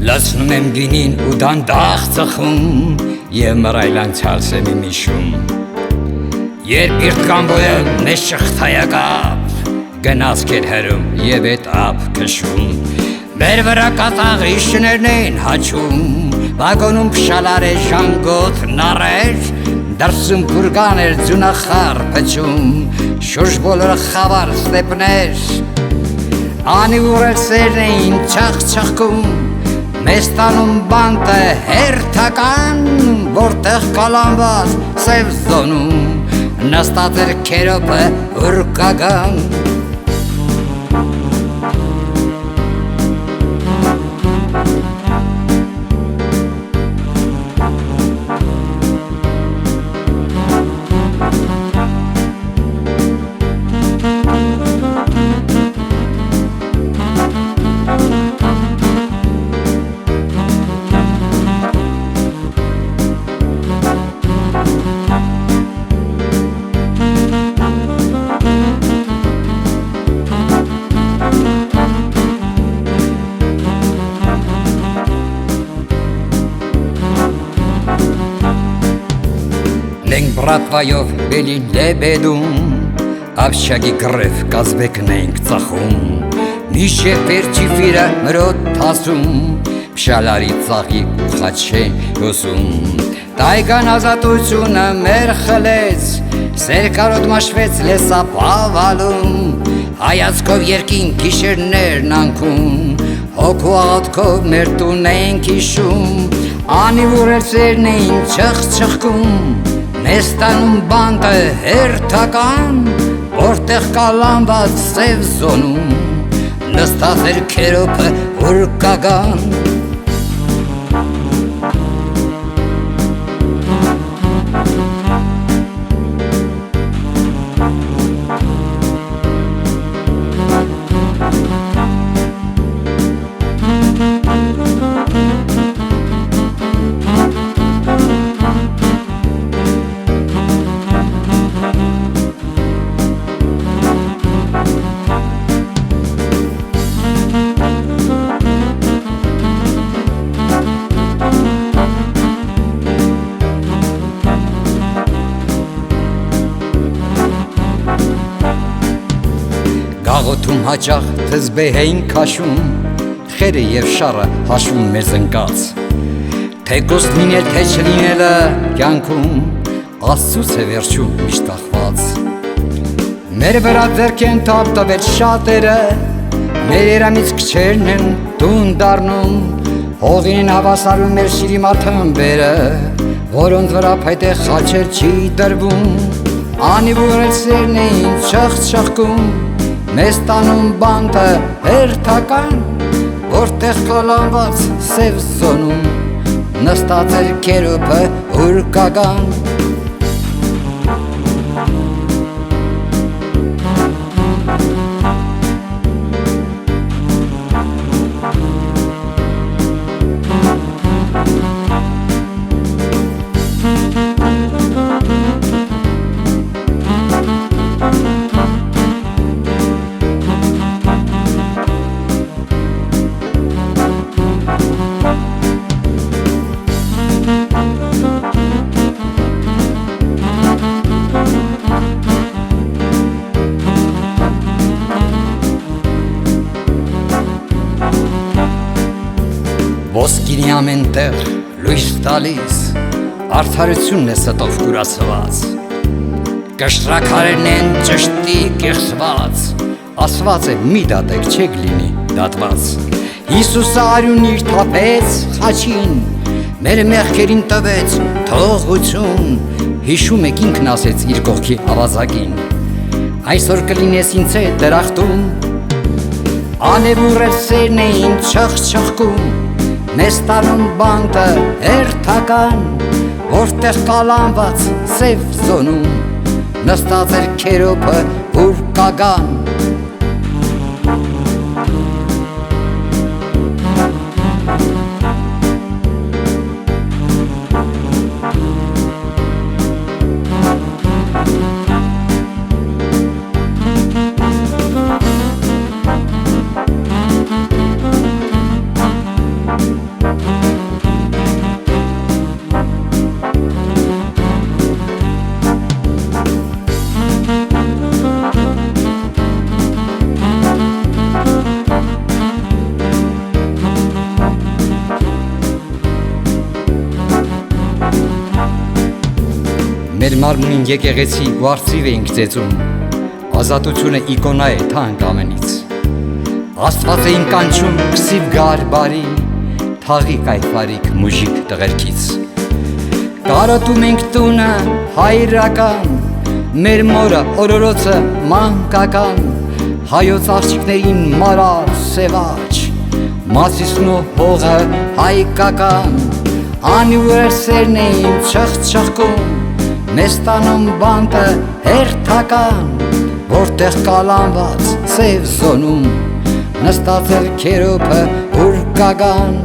Լացնում եմ գինին ու դանդաղ ծխում և մռայլ անցյալս եմ իմ հիշում Երբ իրտկանբոյը մեզ շղթայակապ գնացք էր հրում և էտ ապ քշում Մեր վրա կատաղի շներն էին հաչում Վագոնում փշալար է ժանգոտ նառեր Դրսում բուրգան էր ձյունախառ փչում Շուրջ բոլորը խավար ստեպներ Անի ուրեցերն էին չախ-չախկում Մեզ տանում բանտը հերթական Որտեղ կալանված սև զոնում Նստած էր քերոպը ուրկագան Մենք բրատվայով բելին լեբեդում Ապշագի գրև կազբեկն էինք ծախում Միշև վերջի վիրը մրոտ թասում Փշալարի ծաղի ու խաչե հոսում Տայգան ազատությունը մեր խլեց Սերկարոտ մաշվեց լեսապավալում Հայացքով երկին գիշերներն անքում Հոգու աղոտքով մեր տուն էինք հիշում Անիվուրեցերն էին չխ-չխկում Մեզ տանում բանտը հերթական Որտեղ կալանված սև զոնում Նստած էր քերոպը ուրկագան Գաղոթում հաճախ թզբեհ էին քաշում Խերը և շառը հաշվում մեր զնկած Թե կոստ լինել, թե չլինելը կյանքում Աստծուց է վերջում միշտ կախված Մեր վրա ձեռք են թափտվել շատերը Մեր երամից քչերն են տուն դառնում Հողին են հավասարում մեր շիրի մաթմբերը Որոնց վրա փայտե խաչեր չի դրվում Անիվուրեցերն էին չխ-չխկում Մեզ տանում բանտը հերթական Որտեղ կալանված սև զոնում Նստած էր քերոպը ուրկագան Ոսկինի ամենտեղ լույս տալիս Արդարությունն է ստով կուրացված Կշռաքարերն են ճշտի կեղծված Ասված է մի դատեք չեք լինի դատված Հիսուսը արյուն իր թափեց խաչին Մեր մեղքերին տվեց թողություն Հիշում եք ինքն ասեց իր կողքի ավազակին Այսօր կլինես ինձ հետ դրախտում Անևուրեցերն էին չխ-չխկում Մեզ տանում բանտը հերթական Որտեղ կալանված սև զոնում Նստած էր քերոպը ուրկագան Մեր մարմնին եկեղեցի ու արծիվ էինք ծեծում, ազատությունը իկոնա է թանկ ամենից։ Աստված էին կանչում քսիվ գար բարի, թաղի կայֆարիկ մուժիկ տղերքից։ Կարոտում ենք տունը հայրական, մեր մորը օրորոցը մանկական, հայոց աղջիկներին մարար սևաչ, Մասիսն ու հողը հայկական, անիվեր սերն էին չխչխկում, մեզ տանում բանտը հերթական, որտեղ կալանված սև զոնում, նստած էր քերոպը ուրկական,